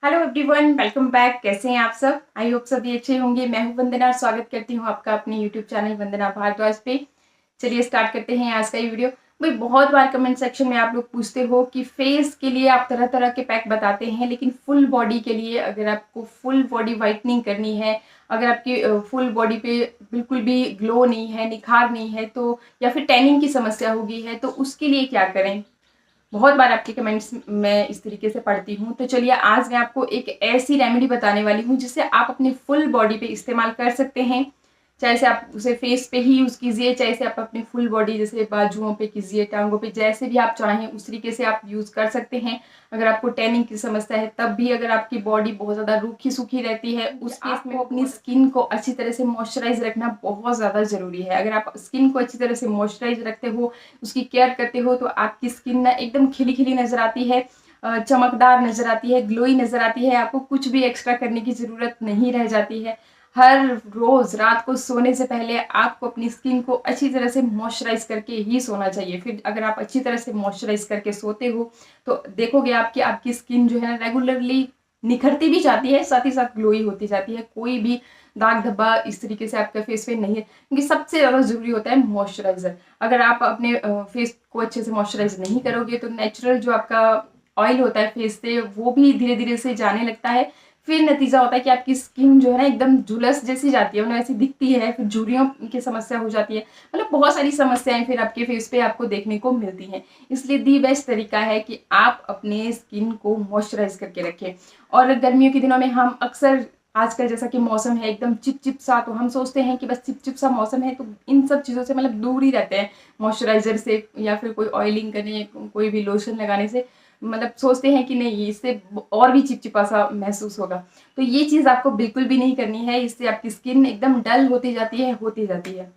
Hello everyone, welcome back. कैसे हैं आप सब? आई होप सभी अच्छे होंगे। मैं हूं वंदना और स्वागत करती हूं आपका अपने यूट्यूब चैनल वंदना भारद्वाज पे। चलिए स्टार्ट करते हैं आज का ये वीडियो। भाई बहुत बार कमेंट सेक्शन में आप लोग पूछते हो कि फेस के लिए आप तरह तरह के पैक बताते हैं, लेकिन फुल बॉडी के लिए अगर आपको फुल बॉडी वाइटनिंग करनी है, अगर आपकी फुल बॉडी पे बिल्कुल भी ग्लो नहीं है, निखार नहीं है, तो या फिर टैनिंग की समस्या होगी है, तो उसके लिए क्या करें? बहुत बार आपके कमेंट्स मैं इस तरीके से पढ़ती हूँ। तो चलिए आज मैं आपको एक ऐसी रेमेडी बताने वाली हूँ जिसे आप अपनी फुल बॉडी पे इस्तेमाल कर सकते हैं। चाहे से आप उसे फेस पे ही यूज़ कीजिए, चाहे से आप अपनी फुल बॉडी जैसे बाजुओं पे कीजिए, टांगों पे, जैसे भी आप चाहें उस तरीके से आप यूज़ कर सकते हैं। अगर आपको टैनिंग की समस्या है, तब भी अगर आपकी बॉडी बहुत ज़्यादा रूखी सूखी रहती है, उस केस में अपनी स्किन को अच्छी तरह से मॉइस्चराइज रखना बहुत ज़्यादा ज़रूरी है। अगर आप स्किन को अच्छी तरह से मॉइस्चराइज रखते हो, उसकी केयर करते हो, तो आपकी स्किन ना एकदम खिली खिली नजर आती है, चमकदार नजर आती है, ग्लोई नजर आती है। आपको कुछ भी एक्स्ट्रा करने की जरूरत नहीं रह जाती है। हर रोज रात को सोने से पहले आपको अपनी स्किन को अच्छी तरह से मॉइस्चराइज करके ही सोना चाहिए। फिर अगर आप अच्छी तरह से मॉइस्चराइज करके सोते हो तो देखोगे आपकी आपकी स्किन जो है ना रेगुलरली निखरती भी जाती है, साथ ही साथ ग्लोई होती जाती है। कोई भी दाग धब्बा इस तरीके से आपके फेस पे नहीं है, क्योंकि सबसे ज्यादा जरूरी होता है मॉइस्चराइजर। अगर आप अपने फेस को अच्छे से मॉइस्चराइज नहीं करोगे तो नेचुरल जो आपका ऑयल होता है फेस से वो भी धीरे धीरे से जाने लगता है। फिर नतीजा होता है कि आपकी स्किन जो है ना एकदम झुलस जैसी जाती है, मतलब ऐसी दिखती है, फिर झुर्रियों की समस्या हो जाती है। मतलब बहुत सारी समस्याएं फिर आपके फेस पे आपको देखने को मिलती हैं। इसलिए दी बेस्ट तरीका है कि आप अपने स्किन को मॉइस्चराइज करके रखें। और गर्मियों के दिनों में हम अक्सर आजकल जैसा कि मौसम है एकदम चिपचिप सा, तो हम सोचते हैं कि बस चिपचिप सा मौसम है तो इन सब चीज़ों से मतलब दूर ही रहते हैं, मॉइस्चराइजर से या फिर कोई ऑयलिंग करने, कोई भी लोशन लगाने से। मतलब सोचते हैं कि नहीं इससे और भी चिपचिपा सा महसूस होगा। तो ये चीज़ आपको बिल्कुल भी नहीं करनी है। इससे आपकी स्किन एकदम डल होती जाती है, होती जाती है।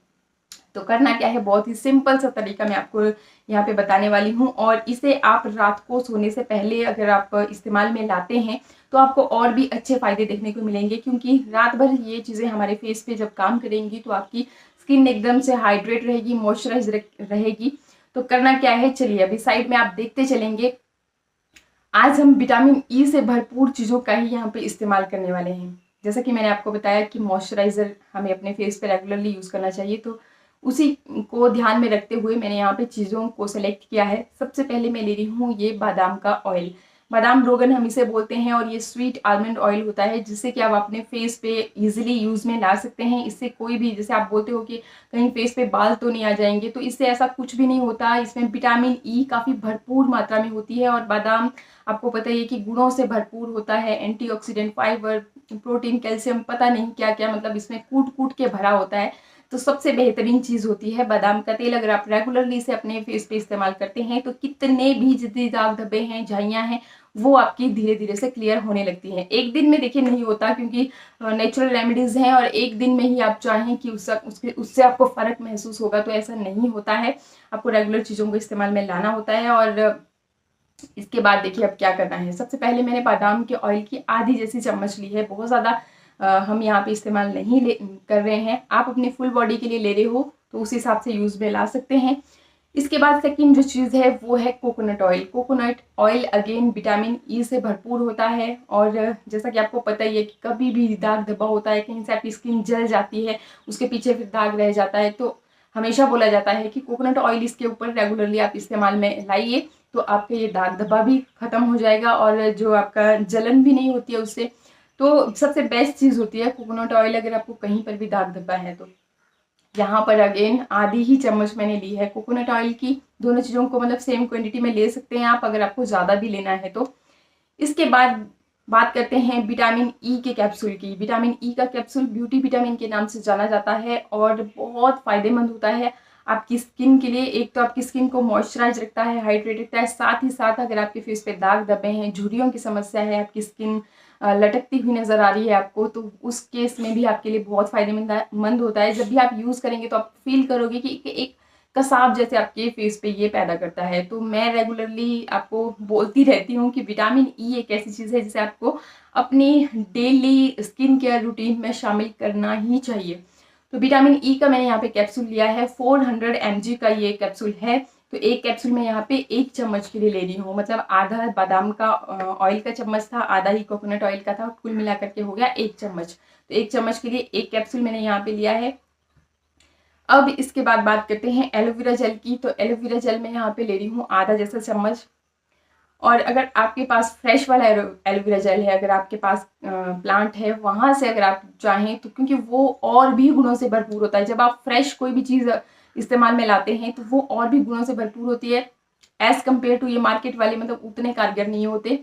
तो करना क्या है, बहुत ही सिंपल सा तरीका मैं आपको यहाँ पे बताने वाली हूँ। और इसे आप रात को सोने से पहले अगर आप इस्तेमाल में लाते हैं तो आपको और भी अच्छे फायदे देखने को मिलेंगे, क्योंकि रात भर ये चीज़ें हमारे फेस पे जब काम करेंगी तो आपकी स्किन एकदम से हाइड्रेट रहेगी, मॉइस्चराइज रहेगी। तो करना क्या है, चलिए अभी साइड में आप देखते चलेंगे। आज हम विटामिन ई से भरपूर चीज़ों का ही यहाँ पे इस्तेमाल करने वाले हैं। जैसा कि मैंने आपको बताया कि मॉइस्चराइज़र हमें अपने फेस पे रेगुलरली यूज़ करना चाहिए, तो उसी को ध्यान में रखते हुए मैंने यहाँ पे चीज़ों को सेलेक्ट किया है। सबसे पहले मैं ले रही हूँ ये बादाम का ऑयल। बादाम रोगन हम इसे बोलते हैं, और ये स्वीट आलमंड ऑयल होता है जिससे कि आप अपने फेस पे इजीली यूज़ में ला सकते हैं। इससे कोई भी, जैसे आप बोलते हो कि कहीं फेस पे बाल तो नहीं आ जाएंगे, तो इससे ऐसा कुछ भी नहीं होता। इसमें विटामिन ई काफ़ी भरपूर मात्रा में होती है, और बादाम आपको पता ही है कि गुणों से भरपूर होता है, एंटीऑक्सीडेंट, फाइबर, प्रोटीन, कैल्शियम, पता नहीं क्या क्या, मतलब इसमें कूट कूट के भरा होता है। तो सबसे बेहतरीन चीज होती है बादाम का तेल। अगर आप रेगुलरली इसे अपने फेस पे इस्तेमाल करते हैं तो कितने भी जितने दाग धब्बे हैं, झाइयाँ हैं, वो आपकी धीरे धीरे से क्लियर होने लगती हैं। एक दिन में देखिए नहीं होता, क्योंकि नेचुरल रेमेडीज हैं, और एक दिन में ही आप चाहें कि उससे आपको फर्क महसूस होगा, तो ऐसा नहीं होता है। आपको रेगुलर चीज़ों को इस्तेमाल में लाना होता है। और इसके बाद देखिए अब क्या करना है। सबसे पहले मैंने बादाम के ऑयल की आधी जैसी चम्मच ली है, बहुत ज़्यादा हम यहाँ पे इस्तेमाल नहीं कर रहे हैं। आप अपनी फुल बॉडी के लिए ले रहे हो तो उस हिसाब से यूज़ में ला सकते हैं। इसके बाद सेकंड जो चीज़ है वो है coconut oil. Coconut oil again vitamin E से भरपूर होता है, और जैसा कि आपको पता ही है कि कभी भी दाग धब्बा होता है, कहीं से आपकी स्किन जल जाती है, उसके पीछे फिर दाग रह जाता है, तो हमेशा बोला जाता है कि कोकोनट ऑयल इसके ऊपर रेगुलरली आप इस्तेमाल में लाइए, तो आपका ये दाग धब्बा भी खत्म हो जाएगा, और जो आपका जलन भी नहीं होती है उससे। तो सबसे बेस्ट चीज़ होती है कोकोनट ऑयल, अगर आपको कहीं पर भी दाग धब्बा है तो। यहाँ पर अगेन आधी ही चम्मच मैंने ली है कोकोनट ऑयल की। दोनों चीज़ों को मतलब सेम क्वांटिटी में ले सकते हैं आप, अगर आपको ज़्यादा भी लेना है तो। इसके बाद बात करते हैं विटामिन ई के कैप्सूल की। विटामिन ई का कैप्सूल ब्यूटी विटामिन के नाम से जाना जाता है, और बहुत फायदेमंद होता है आपकी स्किन के लिए। एक तो आपकी स्किन को मॉइस्चराइज रखता है, हाइड्रेट रखता है, साथ ही साथ अगर आपके फेस पे दाग धब्बे हैं, झुर्रियों की समस्या है, आपकी स्किन लटकती हुई नजर आ रही है आपको, तो उस केस में भी आपके लिए बहुत फायदेमंद होता है। जब भी आप यूज़ करेंगे तो आप फील करोगे कि एक कसाब जैसे आपके फेस पे ये पैदा करता है। तो मैं रेगुलरली आपको बोलती रहती हूँ कि विटामिन ई एक ऐसी चीज़ है जिसे आपको अपनी डेली स्किन केयर रूटीन में शामिल करना ही चाहिए। तो विटामिन ई का मैंने यहाँ पे कैप्सूल लिया है, 400 mg का ये कैप्सूल है। तो एक कैप्सूल मैं यहाँ पे 1 चम्मच के लिए ले रही हूँ, मतलब आधा बादाम का ऑयल का चम्मच था, आधा ही कोकोनट ऑयल का था, कुल मिला करके हो गया 1 चम्मच। तो 1 चम्मच के लिए 1 कैप्सूल मैंने यहाँ पे लिया है। अब इसके बाद बात करते हैं एलोवेरा जेल की। तो एलोवेरा जेल मैं यहाँ पे ले रही हूँ आधा जैसा चम्मच। और अगर आपके पास फ्रेश वाला एलोवेरा जेल है, अगर आपके पास प्लांट है, वहां से अगर आप चाहें तो, क्योंकि वो और भी गुणों से भरपूर होता है। जब आप फ्रेश कोई भी चीज इस्तेमाल में लाते हैं तो वो और भी गुणों से भरपूर होती है एज कम्पेयर टू ये मार्केट वाले, मतलब उतने कारगर नहीं होते।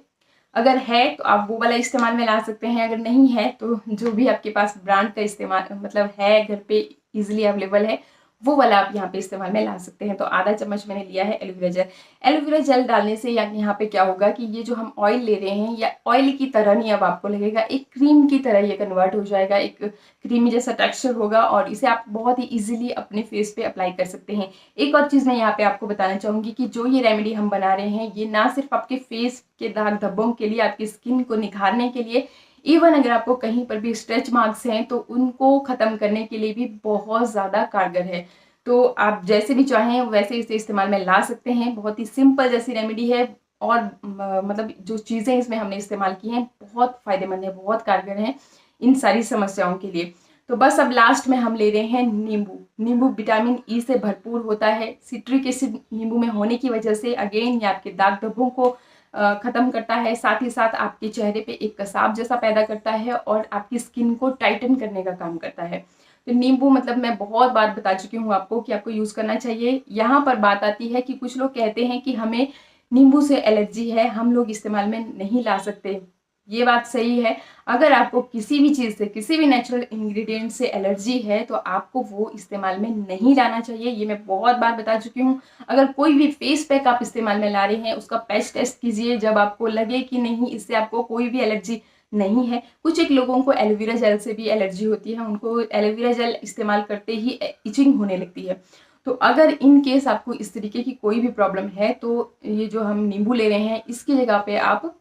अगर है तो आप वो वाला इस्तेमाल में ला सकते हैं, अगर नहीं है तो जो भी आपके पास ब्रांड का इस्तेमाल मतलब है घर पे इजीली अवेलेबल है, वो वाला आप यहाँ पे इस्तेमाल में ला सकते हैं। तो आधा चम्मच मैंने लिया है एलोवेरा जेल। एलोवेरा जेल डालने से यहाँ पे क्या होगा कि ये जो हम ऑयल ले रहे हैं, या ऑयल की तरह नहीं अब आपको लगेगा, एक क्रीम की तरह ये कन्वर्ट हो जाएगा, एक क्रीमी जैसा टेक्सचर होगा और इसे आप बहुत ही इजीली अपने फेस पे अप्लाई कर सकते हैं। एक और चीज मैं यहाँ पे आपको बताना चाहूंगी कि जो ये रेमेडी हम बना रहे हैं, ये ना सिर्फ आपके फेस के दाग धब्बों के लिए, आपकी स्किन को निखारने के लिए, इवन अगर आपको कहीं पर भी स्ट्रेच मार्क्स हैं तो उनको खत्म करने के लिए भी बहुत ज्यादा कारगर है। तो आप जैसे भी चाहें वैसे इसे इस्तेमाल में ला सकते हैं। बहुत ही सिंपल जैसी रेमेडी है और मतलब जो चीजें इसमें हमने इस्तेमाल की हैं बहुत फायदेमंद है, बहुत कारगर है इन सारी समस्याओं के लिए। तो बस अब लास्ट में हम ले रहे हैं नींबू। नींबू विटामिन ई से भरपूर होता है। सिट्रिक एसिड नींबू में होने की वजह से अगेन ये आपके दाग धब्बों को खत्म करता है, साथ ही साथ आपके चेहरे पे एक कसाव जैसा पैदा करता है और आपकी स्किन को टाइटन करने का काम करता है। तो नींबू मतलब मैं बहुत बार बता चुकी हूँ आपको कि आपको यूज करना चाहिए। यहाँ पर बात आती है कि कुछ लोग कहते हैं कि हमें नींबू से एलर्जी है, हम लोग इस्तेमाल में नहीं ला सकते। ये बात सही है। अगर आपको किसी भी चीज से, किसी भी नेचुरल इंग्रेडिएंट से एलर्जी है तो आपको वो इस्तेमाल में नहीं लाना चाहिए। ये मैं बहुत बार बता चुकी हूँ। अगर कोई भी फेस पैक आप इस्तेमाल में ला रहे हैं, उसका पैच टेस्ट कीजिए। जब आपको लगे कि नहीं इससे आपको कोई भी एलर्जी नहीं है, कुछ एक लोगों को एलोवेरा जेल से भी एलर्जी होती है, उनको एलोवेरा जेल इस्तेमाल करते ही इचिंग होने लगती है। तो अगर इन केस आपको इस तरीके की कोई भी प्रॉब्लम है तो ये जो हम नींबू ले रहे हैं इसकी जगह पे आप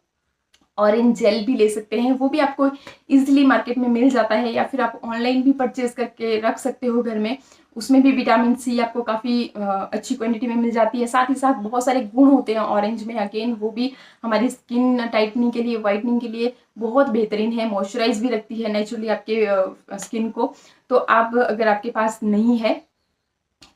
ऑरेंज जेल भी ले सकते हैं। वो भी आपको इजीली मार्केट में मिल जाता है, या फिर आप ऑनलाइन भी परचेज करके रख सकते हो घर में। उसमें भी विटामिन सी आपको काफ़ी अच्छी क्वांटिटी में मिल जाती है। साथ ही साथ बहुत सारे गुण होते हैं ऑरेंज में, अगेन वो भी हमारी स्किन टाइटनिंग के लिए, वाइटनिंग के लिए बहुत बेहतरीन है। मॉइस्चराइज भी रखती है नेचुरली आपके स्किन को। तो आप अगर आपके पास नहीं है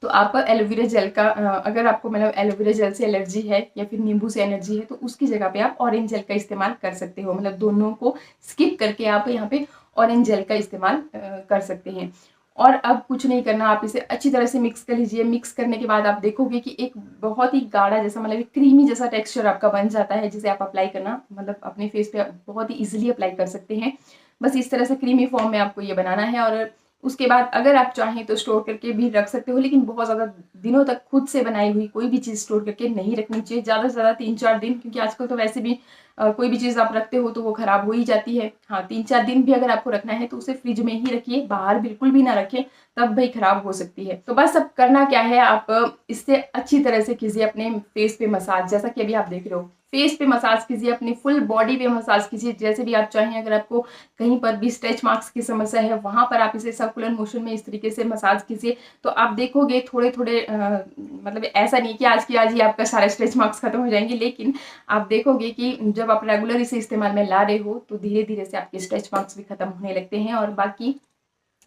तो आप एलोवेरा जेल का अगर आपको मतलब एलोवेरा जेल से एलर्जी है या फिर नींबू से एलर्जी है तो उसकी जगह पे आप ऑरेंज जेल का इस्तेमाल कर सकते हो। मतलब दोनों को स्किप करके आप यहाँ पे ऑरेंज जेल का इस्तेमाल कर सकते हैं। और अब कुछ नहीं करना, आप इसे अच्छी तरह से मिक्स कर लीजिए। मिक्स करने के बाद आप देखोगे कि एक बहुत ही गाढ़ा जैसा, मतलब क्रीमी जैसा टेक्सचर आपका बन जाता है, जिसे आप अप्लाई करना मतलब अपने फेस पे बहुत ही इजीली अप्लाई कर सकते हैं। बस इस तरह से क्रीमी फॉर्म में आपको ये बनाना है। और उसके बाद अगर आप चाहें तो स्टोर करके भी रख सकते हो, लेकिन बहुत ज़्यादा दिनों तक खुद से बनाई हुई कोई भी चीज़ स्टोर करके नहीं रखनी चाहिए। ज़्यादा से ज़्यादा 3-4 दिन, क्योंकि आजकल तो वैसे भी कोई भी चीज़ आप रखते हो तो वो खराब हो ही जाती है। हाँ, 3-4 दिन भी अगर आपको रखना है तो उसे फ्रिज में ही रखिए, बाहर बिल्कुल भी ना रखें, तब भाई खराब हो सकती है। तो बस अब करना क्या है, आप इससे अच्छी तरह से कीजिए अपने फेस पे मसाज, जैसा कि अभी आप देख रहे हो। फेस पे मसाज कीजिए, अपनी फुल बॉडी पे मसाज कीजिए जैसे भी आप चाहें। अगर आपको कहीं पर भी स्ट्रेच मार्क्स की समस्या है वहां पर आप इसे सर्कुलर मोशन में इस तरीके से मसाज कीजिए, तो आप देखोगे थोड़े थोड़े मतलब ऐसा नहीं कि आज की आज ही आपका सारा स्ट्रेच मार्क्स खत्म हो जाएंगे, लेकिन आप देखोगे कि जब आप रेगुलर इसे इस्तेमाल में ला रहे हो तो धीरे धीरे से आपके स्ट्रेच मार्क्स भी खत्म होने लगते हैं। और बाकी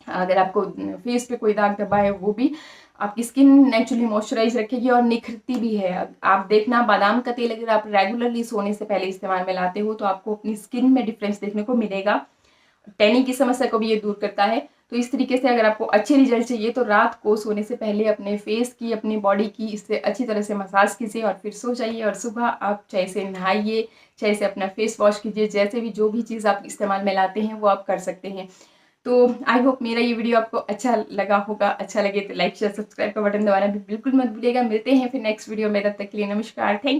अगर आपको फेस पे कोई दाग धब्बा है वो भी आपकी स्किन नेचुरली मॉइस्चराइज रखेगी और निखरती भी है। आप देखना, बादाम का तेल अगर आप रेगुलरली सोने से पहले इस्तेमाल में लाते हो तो आपको अपनी स्किन में डिफरेंस देखने को मिलेगा। टैनिंग की समस्या को भी ये दूर करता है। तो इस तरीके से अगर आपको अच्छे रिजल्ट चाहिए तो रात को सोने से पहले अपने फेस की, अपनी बॉडी की इससे अच्छी तरह से मसाज कीजिए और फिर सो जाइए। और सुबह आप चाहे से नहाइए, चाहे से अपना फेस वॉश कीजिए, जैसे भी जो भी चीज़ आप इस्तेमाल में लाते हैं वो आप कर सकते हैं। तो आई होप मेरा ये वीडियो आपको अच्छा लगा होगा। अच्छा लगे तो लाइक शेयर सब्सक्राइब का बटन दबाना भी बिल्कुल मत भूलिएगा। मिलते हैं फिर नेक्स्ट वीडियो में, तब तक के लिए नमस्कार, थैंक